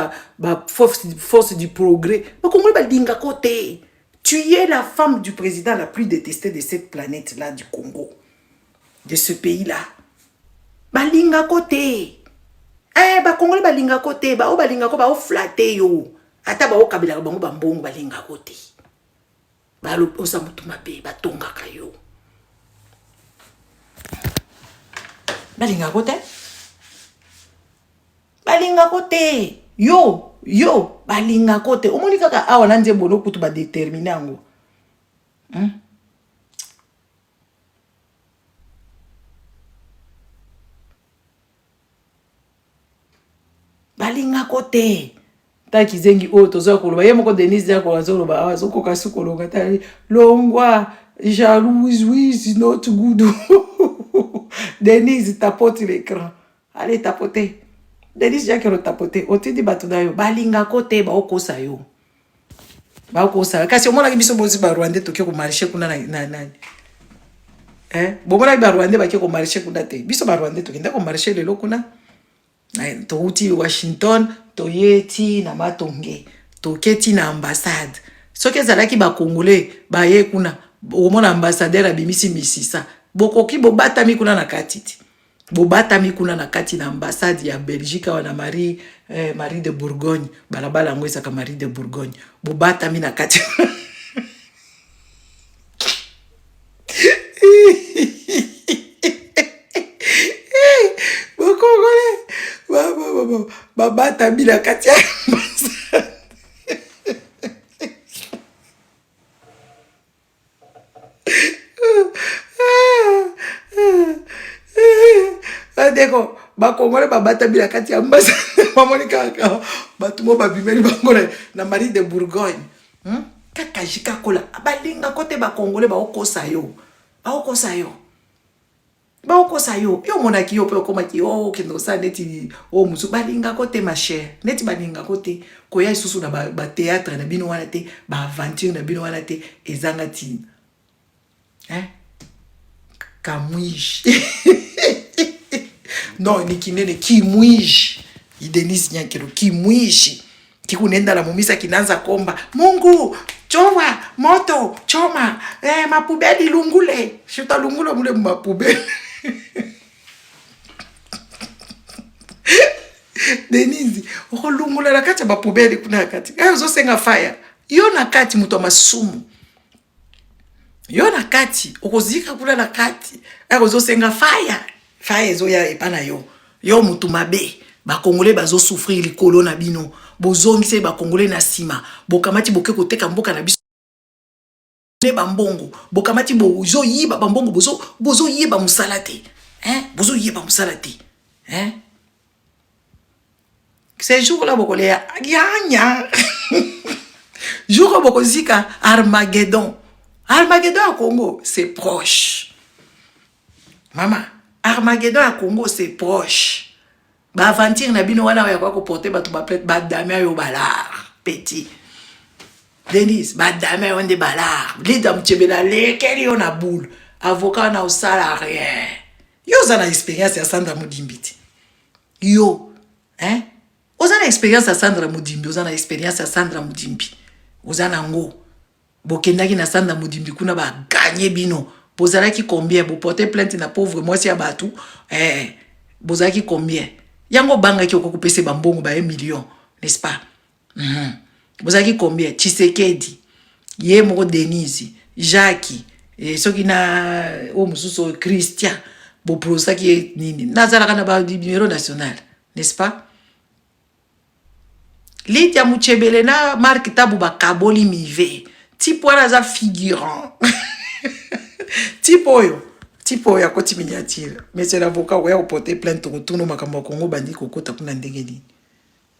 force du progrès bakongole balingako te. Tu es la femme du président la plus détestée de cette planète-là du Congo, de ce pays-là. Balinga kote. Ba Congolais balinga kote, ba o balinga ko ba o flatter yo. Ata ba o kabila bango bambongo balinga kote. Ba lo osa mutu mabe ba tonga kayo. Balinga kote? Balinga kote. Yo, balinga kote. Omoni kaka awa nanje bono kutu ba déterminer ngo. Balinga kote. Ta kizengi tozo koloba ye moko Denise ya ko azoloba awa zoko kasuko longa ta longwa jalouse oui c'est not good. Denise tapote l'écran. Allez tapoter. Denise ya kero tapoter. Otindi bato na yo balinga kote ba okosa yo. Ba okosa. Kasi omona kibiso bozi ba Rwanda toke ko marché kuna na bomona ba Rwanda ba ke ko marché kuna te. Biso ba Rwanda toke nda ko marché lelo kuna. Touti Washington, toyeti na matonge, toketi na ambassade. Soki ezalaki ba Congolais ba ye kuna, omona ambassadeur abimisi misisa. Bokoki bobatami kuna na katiti. Bobatami kuna na kati na ambassade ya Belgique wana Marie de Bourgogne, balabala ngo ezaka Marie de Bourgogne. Bobatami na kati. Babata bila katia Adeko bakongole babata bila katia mbasa mamonika ka batumo babimeli bangole na Marie de Bourgogne kaka jika kola balinga kote bakongole baokosa yo baokosa yo monaki yo pe okomaki kendo sa neti musu balinga kote ma chère neti balinga kote koya isusu na ba théâtre na bino wana te ba aventure na bino wana te ezanga tin kamwish non nikinene kimwish Denise Nyakero kimwish kikunenda la mumisa kinanza komba Mungu choma moto choma mapubeli lungule shuta lungula mule mapubeli Denise lungula la kati mapubeli kuna kati zo senga fire yo na kati muto masumu yo na kati okozika kuna na kati zo senga fire zo ya epana yo mutu mabe ba Congolais bazo souffrir likolo na bino bozongise ba Congolais na sima bokamati boke koteka mboka na biso ne bambongo bokamati bozo yiba bambongo bozo yiba musalate bozo yiba musalate ce jour là bokolea ganya jour bokozika Armageddon à Congo c'est proche maman Armageddon à Congo c'est proche. Ba aventure na bino wana ya kwa ko porter batu ba plate ba dame yo balar petit Denise ba dame yo nde balar lida mchebela lekeli yo na boule avocat na osala rien yo za na expérience ya Sandra Mudimbiti yo oza na expérience ya Sandra Mudimbi oza na expérience ya Sandra Mudimbi oza na ngo bokendaki na Sandra Mudimbi kuna ba gagner bino bozalaki combien bo porter plainte na pauvre moi si abatu bozalaki combien yango banga ki okokupese bambongo ba 1 million n'est-ce pas bozalaki combien Tshisekedi ye moko Denise Jacques soki na mususu Christian bo prosaki nini nazalaka na ba numéro national n'est-ce pas Lydia Muchebele na Mark Tabu ba kaboli mive tipo na za figurant tipo ya koti miniature mais c'est l'avocat ouais au porter plainte retourne makambo Congo bandi kokota kuna ndenge nini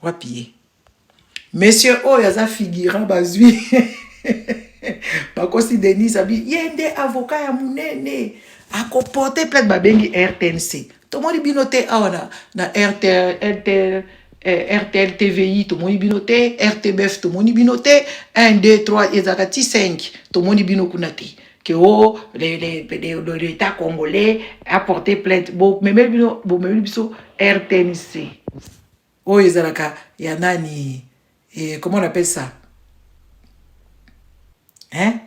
wapi monsieur yaza figurant bazui bakosi Denise abi yende avocat ya munene ako porter plainte babengi RTNC to moni binote awana na RTL RTL TVI tomoni bino te, RTBF tomoni bino te, 1 2 3 ezakati 5 tomoni bino kuna te. Que oh, l'État congolais a porté plainte. Bon, mais même biso RTNC. Oh, ezalaka yanani, comment on appelle ça? Hein?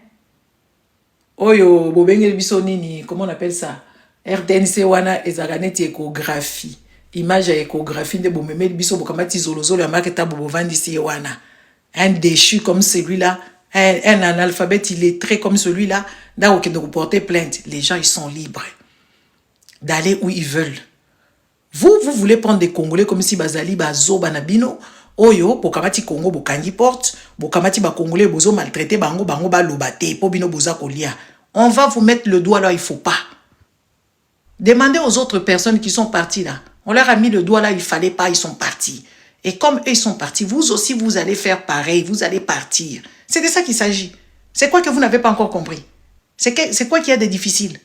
Oyo bobengeli biso nini, comment on appelle ça? RTNC wana ezalaka neti échographie. Image à échographie de bomemeli biso bokamati zolozolo ya marketa bobovandisi wana. Un déchu comme celui-là, un analphabète illettré comme celui-là, là où vous portez plainte, les gens ils sont libres d'aller où ils veulent. Vous voulez prendre des Congolais comme si bazali bazo banabino, oyo bokamati Congo bokangi porte, bokamati ba Congolais bozo maltraité bango ba lobate po bino boza kolia. On va vous mettre le doigt là, il faut pas. Demandez aux autres personnes qui sont parties là. On leur a mis le doigt là, il fallait pas, ils sont partis. Et comme eux, ils sont partis, vous aussi, vous allez faire pareil, vous allez partir. C'est de ça qu'il s'agit. C'est quoi que vous n'avez pas encore compris? C'est quoi qu'il y a de difficile?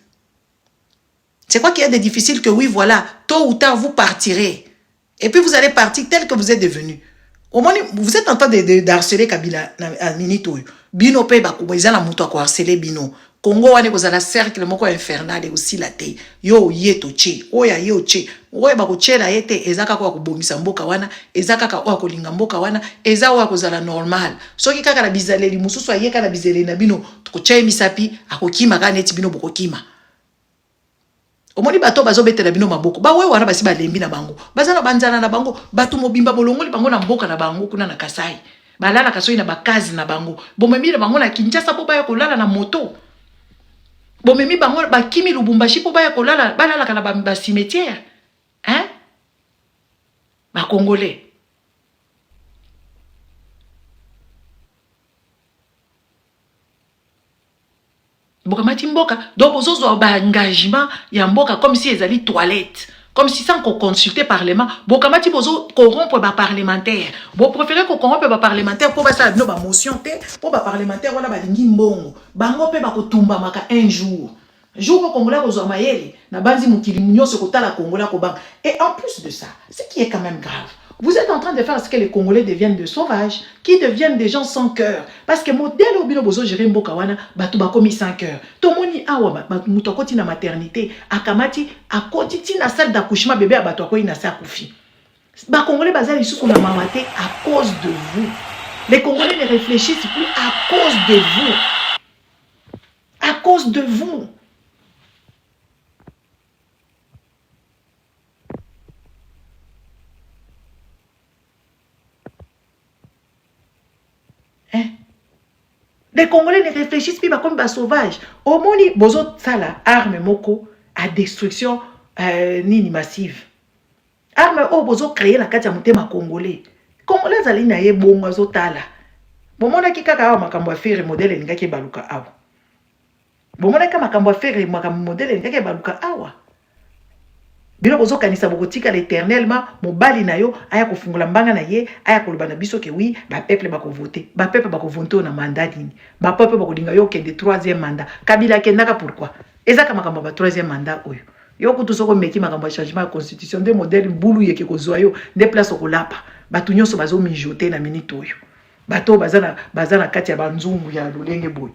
C'est quoi qu'il y a de difficile que oui, voilà, tôt ou tard, vous partirez. Et puis vous allez partir tel que vous êtes devenu. Au moins, vous êtes en train d'harceler Kabila à Minito. Bino pe bakuba, ils ont la mouto à harceler Bino. Congo wane kozala cercle moko infernal et aussi la te yo yeto che oya yo che oya bako che la yete ezaka kwa kubongisa mboka wana ezaka ka kwa kolinga mboka wana eza wa kozala normal soki kaka na bizaleli mususu ayeka na bizaleli na bino to che misapi akokima kana eti bino bokokima omoni bato bazobetela bino maboko ba we wana basi balembi na bango bazana banzana na bango batu mobimba bolongoli bango na mboka na bango kuna na Kasai balala kasoi na bakazi na bango bomemi na bango na Kinshasa bo ba ya kolala na moto. Bon, mais mi bango ba kimi Lubumbashi po baya kolala balala kana ba cimetière. Hein? Ba Congolais. Boka mati mboka, donc bozozo ba engagement ya mboka comme si ezali toilette. Comme si sans qu'on consulte parlement, bokamati bozo corrompre ba parlementaire. Bo préférez qu'on corrompe ba parlementaire pour ba ça no ba motion te, pour ba parlementaire wala ba lingi mbongo. Bango pe ba ko tumba maka un jour. Jour ko Congolais ko zomayeli na banzi mukili nyonso ko tala Congolais ko bang. Et en plus de ça, ce qui est quand même grave. Vous êtes en train de faire ce que les Congolais deviennent de sauvages, qui deviennent des gens sans cœur. Parce que modèle obino bozo gérer mboka wana, batu ba komi sans cœur. Tomoni awa mutokoti na maternité, akamati akoti ti na salle d'accouchement bébé abato akoyi na sa kufi. Ba Congolais bazali sous na mamate à cause de vous. Les Congolais ne réfléchissent plus à cause de vous. À cause de vous. Les Congolais ne réfléchissent plus comme des sauvages. Au moins, bozo sala arme moko à destruction nini massive. Arme o bozo créer la katia mutema Congolais. Congolais zali na ye bongo zo tala. Bomona ki kaka awa makambo affaire modèle ngaki baluka awa. Bomona ka makambo affaire makambo modèle ngaki baluka awa. Bino bozo kanisa bokotika l'éternellement mobali na yo aya kofungula mbanga na ye aya koloba na biso ke oui ba peuple ba ko voter ba peuple ba ko voter na mandat nini ba peuple ba ko dinga yo ke de troisième mandat Kabila kendaka pourquoi ezaka makambo ba troisième mandat oyo yo kutu soko meki makambo changement ya constitution de modèle mbulu yeke kozwa yo de place okolapa batu nyonso bazo mijoter na minute oyo bato bazana kati ya banzungu ya lolenge boy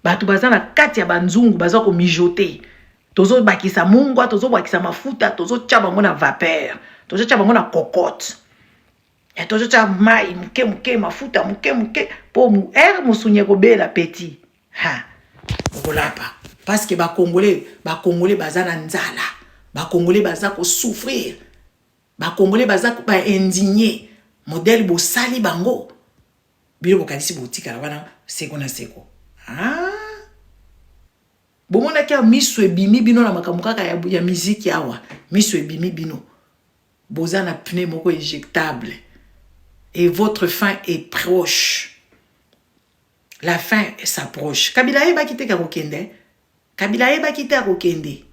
batu bazana kati ya banzungu bazo ko mijoter. Tozo bakisa mungwa, tozo bakisa mafuta, tozo chaba mona vapeur, tozo chaba mona cocotte. Et tozo chaba mai, muke mafuta, muke, po mu musunye kobela petit. Ha, okolapa. Parce que ba Congolais bazana nzala, ba Congolais bazako souffrir, ba Congolais bazako ba indigné, modèle bo sali bango. Bilo bokanisi botika wana seko na seko. Ah. Bomona kia miso ebimi bino na makambo kaka ya musique yawa miso ebimi bino boza na pneu moko éjectable et votre fin est proche. La fin s'approche. Kabila yeba kite ka kokende. Kabila yeba kite ka kokende.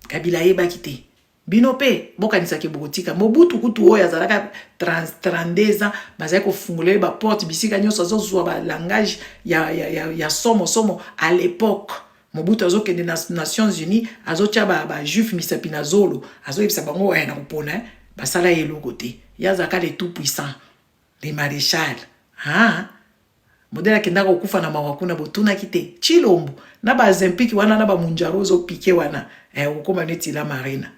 Kabila yeba kite. Bino pe bokanisa ke bokotika Mobutu kutu oya zalaka 32 ans bazai ko fungule ba porte bisika nyonso zo zwa ba langage ya somo à l'époque. Mobutu azo kende nas Nations Unies azo tia ba juif misapina zolo azo yebisa bango na kupona basala eloko te ye azalaka le tout puissant le maréchal ah modele akendaka kokufa na mawa kuna botunaki te Chilombo na bazempiki wana na bamunjaro ozopike wana okoma neti la marina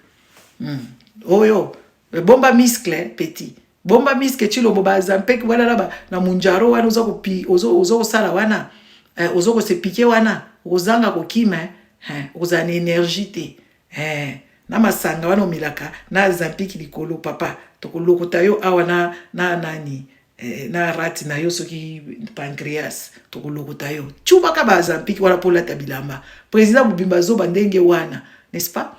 oyo bomba muscle petit bomba muscle Chilombo bazempiki wana na munjaro wana ozo kosala wana ozo kosepike wana ozanga kokima oza na énergie te na masanga wana omilaka na zampiki likolo papa tokolokota yo awa na nani na rati na yo soki pancreas tokolokota yo tshubaka bazampiki wana mpo olata bilamba président Mobimba azoba ndenge wana n'est-ce pas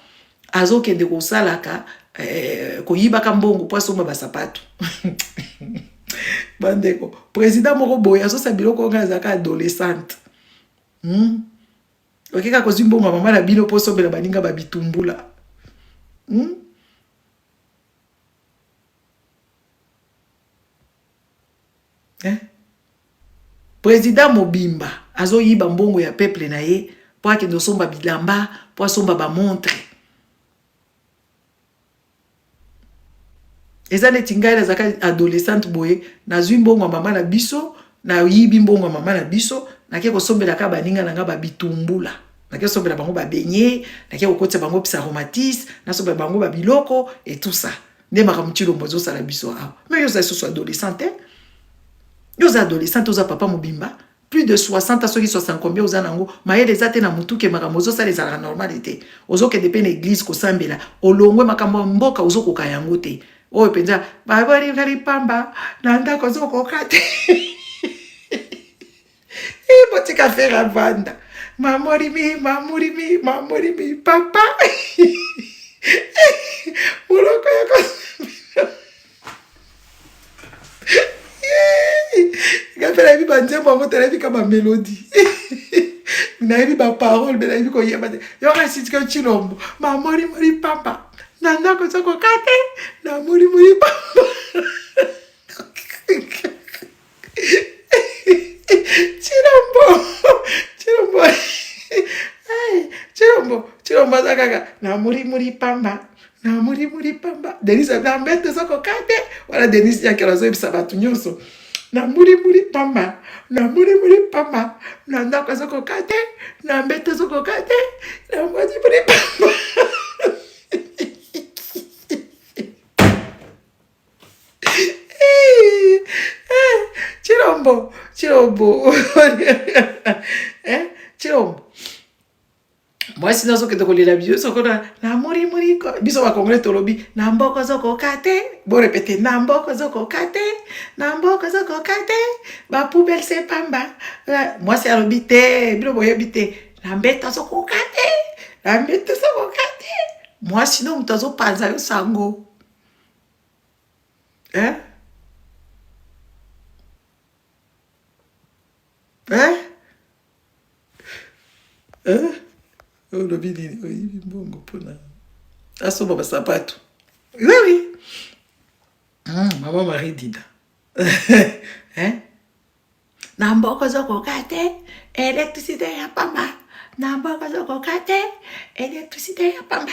azokende kosalaka koyibaka mbongo mpo asomba basapato bandeko président moko boye azosa biloko nga azalaka adolescente okeka kozwi mbongo mama na bino mpo osombela baninga babitumbula président Mobimba azoyiba mbongo ya peuple na ye po akende osomba bilamba po asomba bamontre eza neti ngai nazalaka adolescente boye nazwi mbongo ya mama na biso nayibi mbongo ya mama na biso nake kosombelaka baninga na nga babitumbula nake kosombela bango babenye nake kokotisa bango pisaromatis nasombela bango babiloko et tout ça nde makambo Tshilombo azosala biso awa mais yo oza lisusu adolescente yo oza adolescente oza papa Mobimba plus de 60 à soki 60 combien oza nango mayele eza te na mutu ke makambo ozosala ezalaka normal te ozokende mpe na église kosambela olongwe makambo ya mboka ozokoka yango te oyo mpenza babolinga pamba na ndako ozokoka te botika fera vanda mamorimi papa moloko yako ngapela yebi banzembo yango te nayebi ka bamelodi nayebi baparole mpe nayebi koyeba te yoka sitika Tshilombo mamorimori papa na ndako ozokoka te na morimori papa Tshilombo aza kaka na muri pamba Denise na mbete ozokoka te wala Denise yakela azoyebisa bato nyonso na muri pamba na ndako ozokoka te na mbete ozokoka te na muri pamba Tshilombo mwasi nazokende kolela biso kona na muri biso bakongole tolobi na mboko ozokoka te borepete na mboko ozokoka te bapoubele se pamba mwasi alobi te bino boyebi te na mbete ozokoka te mwasi no moto azopanza yo sango olobi nini oyibi mbongo mpona asomba basapato oui mama Marie Dida na mboko ozokoka te électricité ya pamba na mboko ozokoka te électricité ya pamba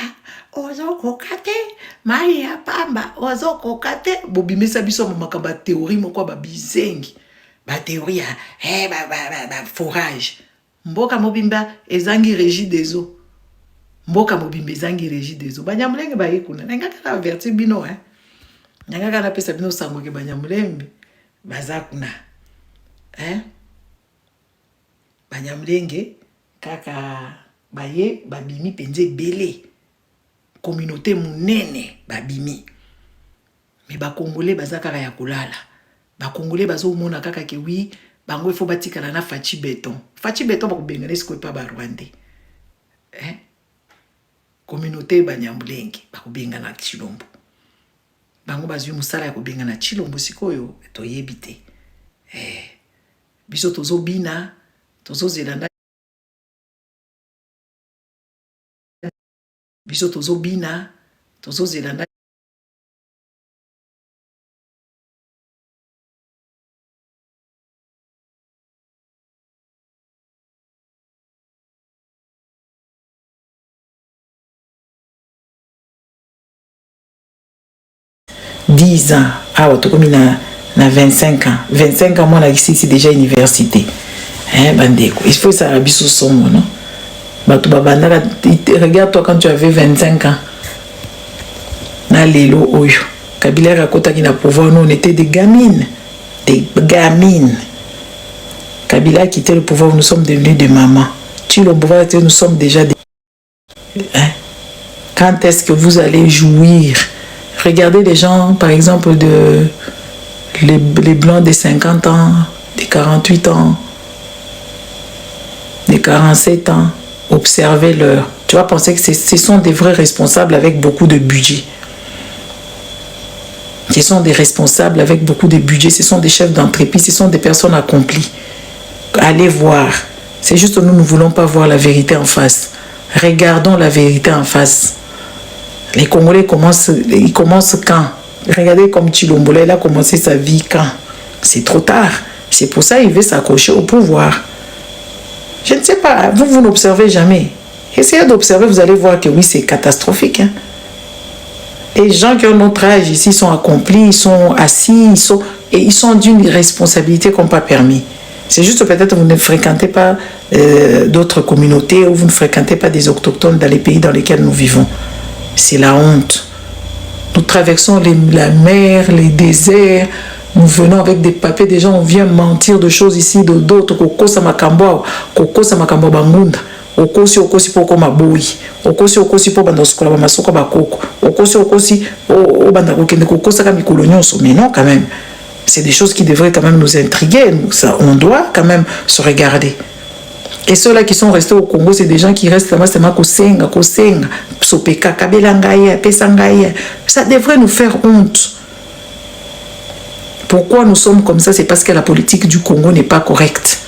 ozokoka te mai ya pamba ozokoka te bobimisa biso makambo ya théorie moko babizengi bathéorie ya forage mboka Mobimba ezangi régie des eaux mboka Mobimba ezangi régie des eaux banyamulenge baye kuna nangaka na averti bino nangaka na pesa bino sango ke banyamulenge baza kuna banyamulenge kaka baye babimi penze belé communauté munene babimi mais bakongolais baza kaka ya kolala bakongolais bazomona kaka ke wi bango il faut batikala na Fachi Beton bakubenga nesiko pa ba Rwandais communauté banyamulenge bakubenga na Tshilombo bango bazwi musala ya kubenga na Tshilombo sikoyo toyebi te biso tozobina tozozelanda biso tozobina 10 ans. Ah, comme il a 25 ans. 25 ans, moi, là, ici, c'est déjà université. Hein, bandeko. Il faut ça à biso sombre, non? Regarde-toi quand tu avais 25 ans. Na lelo oyo. Kabila rakota qui n'a pouvoir, nous, on était des gamines. Des gamines. Kabila a quitté le pouvoir, nous sommes devenus des mamans. Tu le pouvoir, nous sommes déjà des... Hein? Quand est-ce que vous allez jouir? Regardez les gens, par exemple, les blancs de 50 ans, de 48 ans, de 47 ans. Observez-leur. Tu vas penser que ce sont des vrais responsables avec beaucoup de budget. Ce sont des responsables avec beaucoup de budget. Ce sont des chefs d'entreprise. Ce sont des personnes accomplies. Allez voir. C'est juste que nous ne voulons pas voir la vérité en face. Regardons la vérité en face. Les Congolais ils commencent quand? Regardez comme Tshilombo, il a commencé sa vie quand? C'est trop tard. C'est pour ça qu'il veut s'accrocher au pouvoir. Je ne sais pas, vous n'observez jamais. Essayez d'observer, vous allez voir que oui, c'est catastrophique. Hein? Les gens qui ont notre âge ici sont accomplis, ils sont assis, ils sont d'une responsabilité qu'on n'a pas permis. C'est juste peut-être que vous ne fréquentez pas d'autres communautés ou vous ne fréquentez pas des autochtones dans les pays dans lesquels nous vivons. C'est la honte. Nous traversons la mer, les déserts. Nous venons avec des papiers, des gens, on vient mentir de choses ici, d'autres. Koko Samakambo Bangunda. Okosi poko maboui. Okosi po banda skola ba masoko ba koko. Okosi o banda kokende koko saka mikolo nyonso. Mais non, quand même. C'est des choses qui devraient quand même nous intriguer. On doit quand même se regarder. Et ceux-là qui sont restés au Congo, c'est des gens qui restent là-bas, c'est ma kosenga, sopeka, kabelangaya, pesangaya. Ça devrait nous faire honte. Pourquoi nous sommes comme ça? C'est parce que la politique du Congo n'est pas correcte.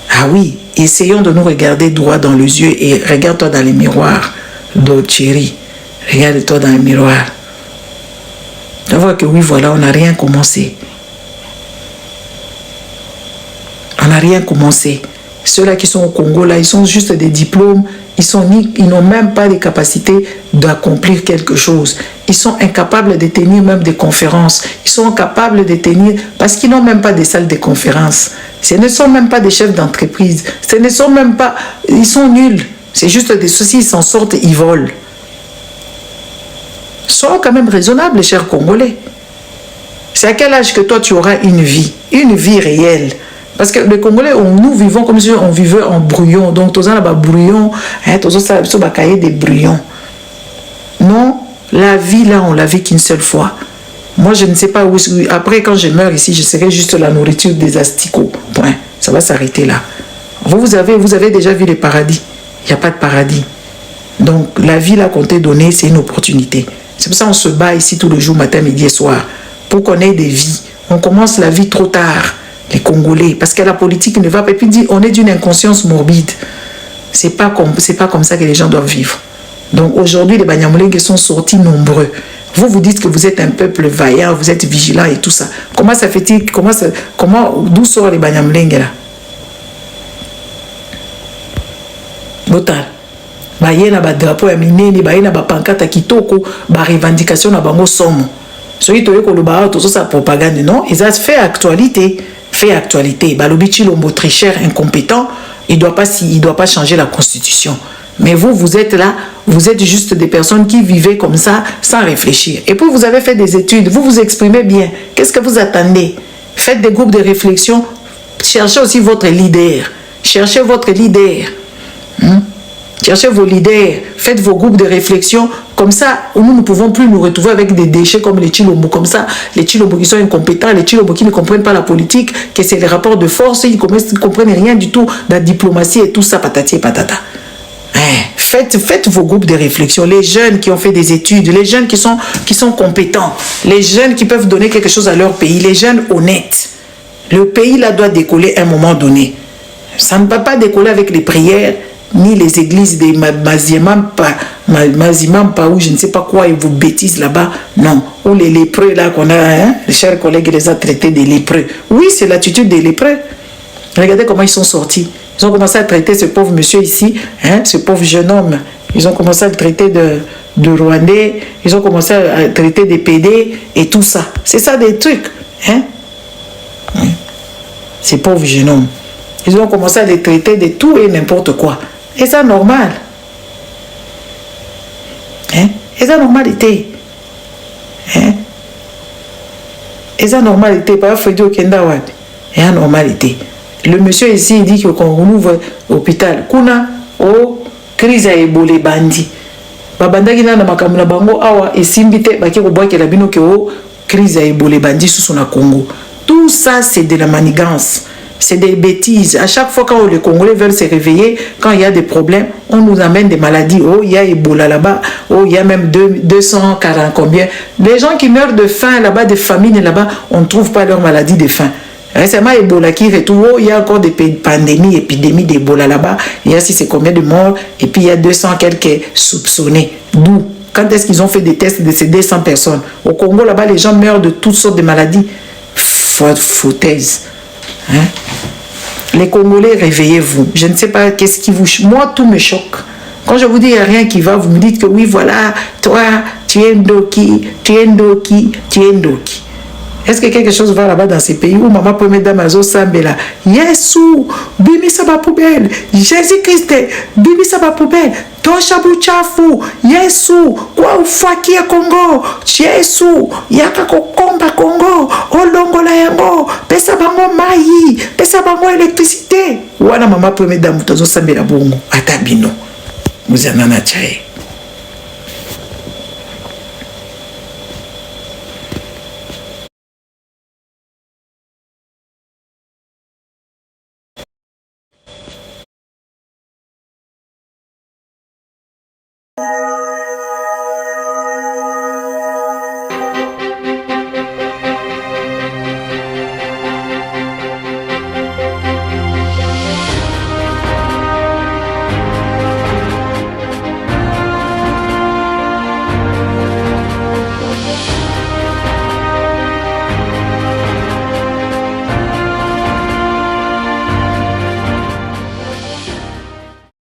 Ah oui, essayons de nous regarder droit dans les yeux et regarde-toi dans les miroirs. Chérie, regarde-toi dans les miroirs. Tu vois que oui, voilà, on n'a rien commencé. On n'a rien commencé. Ceux-là qui sont au Congo, là, ils sont juste des diplômes. Ils n'ont même pas les capacités d'accomplir quelque chose. Ils sont incapables de tenir même des conférences. Ils sont incapables de tenir... Parce qu'ils n'ont même pas des salles de conférences. Ce ne sont même pas des chefs d'entreprise. Ce ne sont même pas... Ils sont nuls. C'est juste des soucis. Ils s'en sortent, ils volent. Sois quand même raisonnable, chers Congolais. C'est à quel âge que toi, tu auras une vie réelle? Parce que les Congolais, nous vivons comme si on vivait en brouillon. Donc, tous les brouillons, tous les cahiers des brouillons. Non, la vie, là, on l'a vu qu'une seule fois. Moi, je ne sais pas où... Après, quand je meurs ici, je serai juste la nourriture des asticots. Point. Ça va s'arrêter là. Vous avez déjà vu le paradis. Il n'y a pas de paradis. Donc, la vie, là, qu'on t'a donnée, c'est une opportunité. C'est pour ça qu'on se bat ici tous les jours, matin, midi et soir. Pour qu'on ait des vies. On commence la vie trop tard. Les Congolais, parce que la politique ne va pas. Et puis dit, on est d'une inconscience morbide. C'est pas comme ça que les gens doivent vivre. Donc aujourd'hui, les Banyamulenge sont sortis nombreux. Vous dites que vous êtes un peuple vaillant, vous êtes vigilant et tout ça. Comment ça fait-il? D'où sortent les Banyamulenge là? Botal. Baye na ba drapeau ya minene, baye na ba pancarte kitoko, ba revendication na bango somo. Ceux qui toye ko loba tout ça propagande non, ils ont fait actualité. Fait actualité. Balobi Tshilombo très cher, incompétent, il doit pas changer la constitution. Mais vous êtes là, vous êtes juste des personnes qui vivaient comme ça sans réfléchir. Et puis vous avez fait des études, vous vous exprimez bien. Qu'est-ce que vous attendez? Faites des groupes de réflexion, cherchez aussi votre leader. Cherchez votre leader. Cherchez vos leaders, faites vos groupes de réflexion. Comme ça, nous ne pouvons plus nous retrouver avec des déchets comme les Tshilombo. Comme ça, les Tshilombo qui sont incompétents, les Tshilombo qui ne comprennent pas la politique, que c'est les rapports de force, ils ne comprennent rien du tout de la diplomatie et tout ça, patati et patata. Faites vos groupes de réflexion. Les jeunes qui ont fait des études, les jeunes qui sont compétents, les jeunes qui peuvent donner quelque chose à leur pays, les jeunes honnêtes. Le pays là doit décoller à un moment donné. Ça ne va pas décoller avec les prières, ni les églises des Mazimampa ou je ne sais pas quoi, et vos bêtises là-bas. Non. Ou les lépreux là qu'on a, les chers collègues les a traités des lépreux. Oui, c'est l'attitude des lépreux. Regardez comment ils sont sortis. Ils ont commencé à traiter ce pauvre monsieur ici, ce pauvre jeune homme. Ils ont commencé à le traiter de Rwandais, ils ont commencé à traiter des PD et tout ça. C'est ça des trucs. Hein? Ces pauvres jeunes hommes. Ils ont commencé à les traiter de tout et n'importe quoi. Et ça normal. Hein? Et ça normalité. Hein? Et ça normalité. Pas Freddy Okenda Wad. Et ça normalité. Le monsieur ici, il dit qu'on ouvre l'hôpital. Kuna, oh, crise à Ebola bandi. Babanda kina na makamuna bango awa esimbite baki ko boike la bino ke o crise à Ebola bandi sous son Congo. Tout ça c'est de la manigance, c'est des bêtises. À chaque fois quand les Congolais veulent se réveiller, quand il y a des problèmes, on nous amène des maladies. Oh, il y a Ebola là-bas, oh, il y a même 240 combien. Les gens qui meurent de faim là-bas, des famines là-bas, on ne trouve pas leur maladie de faim. Récemment, Ebola qui retourne, oh, il y a encore des pandémies, épidémies d'Ebola là-bas. Il y a si c'est combien de morts, et puis il y a 200 quelques soupçonnés. D'où? Quand est-ce qu'ils ont fait des tests de ces 200 personnes? Au Congo, là-bas, les gens meurent de toutes sortes de maladies. Foutaise. Hein? Les Congolais, réveillez-vous. Je ne sais pas qu'est-ce qui vous... Moi, tout me choque. Quand je vous dis qu'il n'y a rien qui va, vous me dites que oui, voilà, toi, tu es Ndoki, tu es Ndoki, tu es Ndoki. Est-ce que quelque chose va là-bas dans ces pays où maman peut mettre Damazo Sambela? Yesu, bimi saba poubelle. Jésus-Christ, bimi saba poubelle. Tosha buchafu. Yesu, kwa ufaki ya Congo. Yesu, yaka kokomba Congo. Olongo la yango. Pesa bango mayi. Pesa bango électricité. Wana maman peut mettre Damazo Sambela bongo. Atabino. Muzanana chaye.